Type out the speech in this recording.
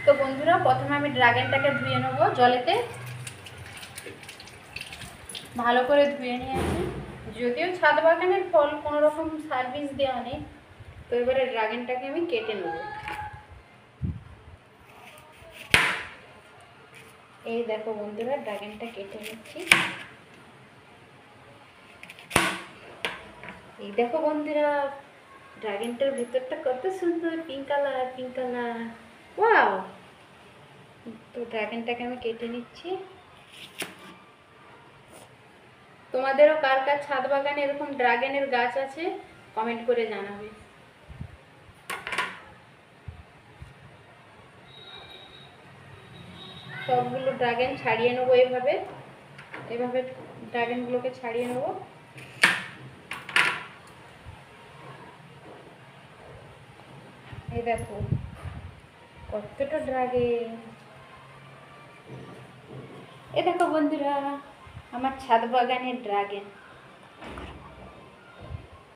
তো বন্ধুরা, প্রথমে আমি ড্রাগনটাকে ধুয়ে নেবো জলেতে, ভালো করে ধুয়ে নিয়েছি। যদিও ছাদ বাগানের ফল কোনো রকম সার্ভিস দেওয়া নেই, তো এবারে ড্রাগনটাকে আমি কেটে নেব। এই দেখো বন্ধুরা, ড্রাগনটা কেটে নিচ্ছি। এই দেখো বন্ধুরা, ড্রাগনটার ভিতরটা কত সুন্দর, pink colour pink colour, wow. তো ড্রাগনটাকে আমি কেটে নিচ্ছি। তোমাদেরও কার কার ছাদ বাগানে এরকম ড্রাগনের গাছ আছে কমেন্ট করে জানাবে। সবগুলো ড্রাগন ছাড়িয়ে নেবো, এভাবে এভাবে ড্রাগনগুলোকে ছাড়িয়ে নেবো। এই দেখো কতটা ড্রাগন। এই দেখো বন্ধুরা, আমার ছাদ বাগানের ড্রাগন।